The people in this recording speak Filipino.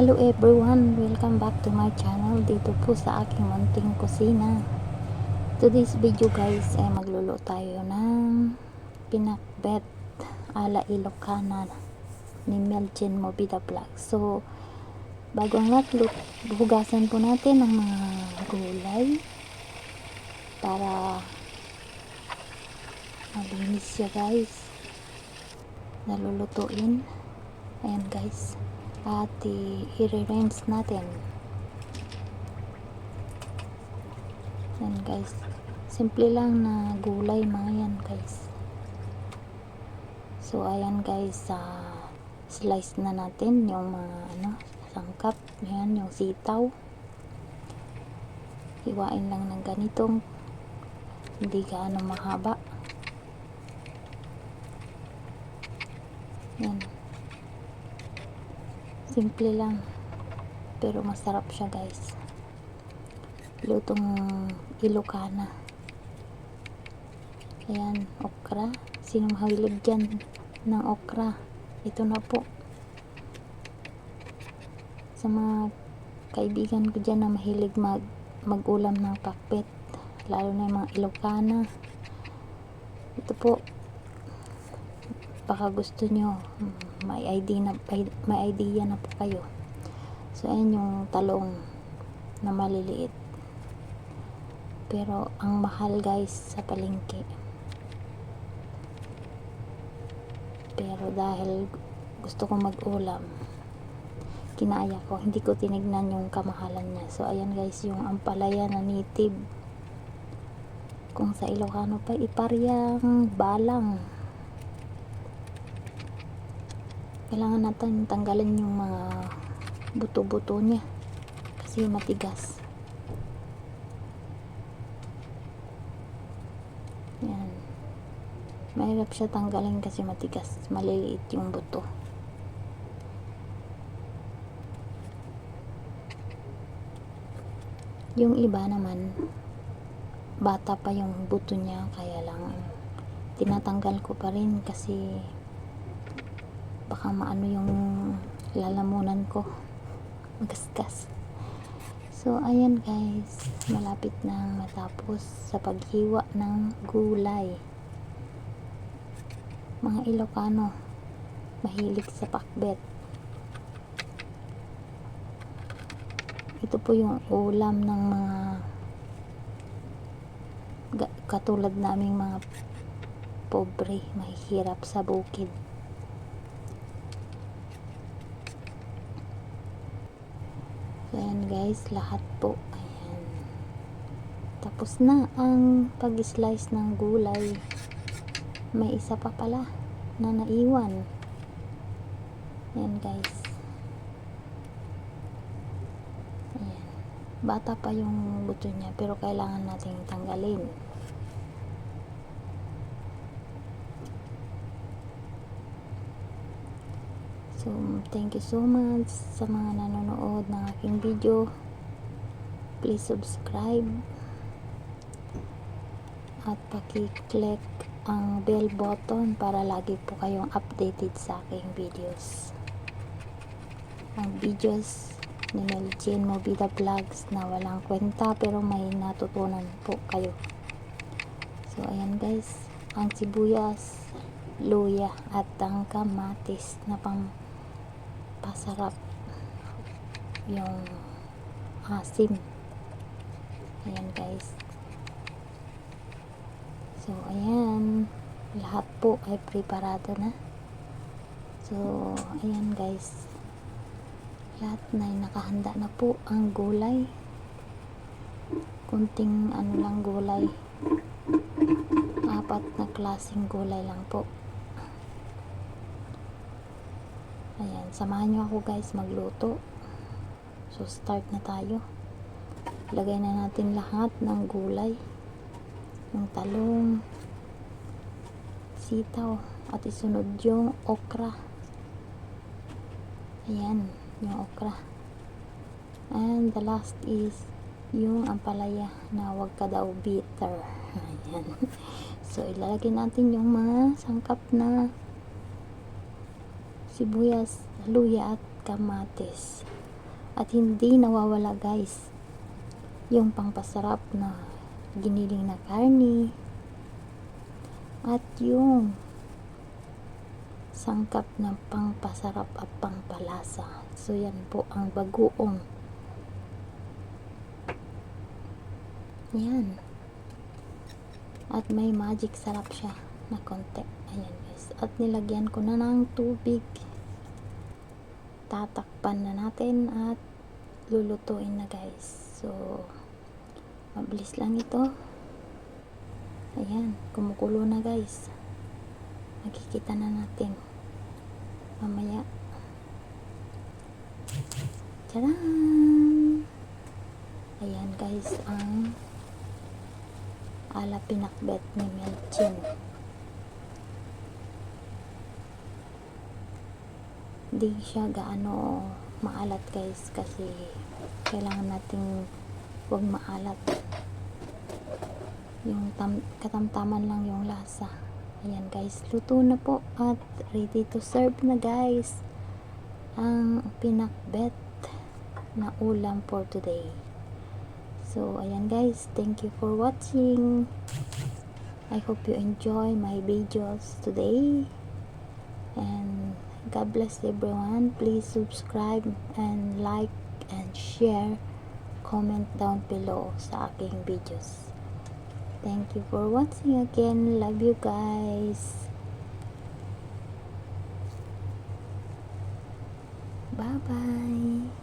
Hello everyone, welcome back to my channel dito po sa aking munting kusina. Today's video guys ay magluluto tayo ng pinakbet ala Ilocana ni Meljen Movida Vlog. So bago ang lahat, hugasan po natin ang mga gulay para malinis siya guys. Nalulutuin. Ayan guys, at i-rinse natin. Yan guys, simple lang na gulay mga yan guys. So ayan guys, slice na natin yung mga sangkap. Yan yung sitaw, hiwain lang ng ganitong hindi gaano mahaba. Yan, simple lang pero masarap siya guys. Lutong Ilocana. Ayan, okra. Sinong mahilig dyan ng okra? Ito na po. Sa mga kaibigan ko dyan na mahilig mag-ulam ng pakbet, lalo na yung mga Ilocana, ito po, baka gusto nyo, may idea na po kayo. So ayan yung talong na maliliit, pero ang mahal guys sa palengke. Pero dahil gusto ko mag-ulam, kinaya ko, hindi ko tinignan yung kamahalan niya. So ayan guys, yung ampalaya na native, kung sa Ilocano pa iparyang balang. Kailangan natin tanggalin yung mga buto-buto niya kasi matigas. Yan, mahirap siya tanggalin kasi matigas, maliliit yung buto. Yung iba naman bata pa yung buto niya, kaya lang tinatanggal ko pa rin kasi baka maano yung lalamunan ko, magasgas. So ayan guys, malapit na matapos sa paghiwa ng gulay. Mga Ilocano mahilig sa pakbet. Ito po yung ulam ng mga katulad naming mga pobre, mahihirap sa bukid. So ayan guys, lahat po. Ayan, tapos na ang pag-slice ng gulay. May isa pa pala na naiwan. Ayan guys, ayan, bata pa yung buto niya pero kailangan nating tanggalin. So, thank you so much sa mga nanonood ng aking video. Please subscribe at paki-click ang bell button para lagi po kayong updated sa aking videos. Ang videos ni Meljen Movida Vlogs na walang kwenta pero may natutunan po kayo. So, ayan guys, ang sibuyas, luya at ang kamatis na pasarap yung asim. Ayan guys, so ayan, lahat po ay preparado na. So ayan guys, lahat na ay nakahanda na po. Ang gulay, kunting lang gulay, 4 na klaseng gulay lang po. Ayan, samahan nyo ako guys magluto. So start na tayo. Lagay na natin lahat ng gulay, yung talong, sitaw, at isunod yung okra. Ayan, yung okra. And the last is yung ampalaya na wag ka daw bitter. Ayan. So ilalagay natin yung mga sangkap na sibuyas, luya at kamatis. At hindi nawawala guys yung pangpasarap na giniling na karni at yung sangkap ng pangpasarap at pangpalasa. So yan po ang bagoong. Yan. At may magic sarap siya na konti. Ayan guys. At nilagyan ko na ng tubig. Tatakpan na natin at lulutuin na guys. So mabilis lang ito. Ayan, kumukulo na guys. Makikita na natin mamaya. Tadaan! Ayan guys ang ala pinakbet ni Melchin. Hindi siya gaano maalat guys kasi kailangan nating huwag maalat, yung katamtaman lang yung lasa. Ayan guys, luto na po at ready to serve na guys ang pinakbet na ulam for today. So ayan guys, thank you for watching. I hope you enjoy my videos today, and God bless everyone. Please subscribe and like and share, comment down below sa aking videos. Thank you for watching again. Love you guys. Bye bye.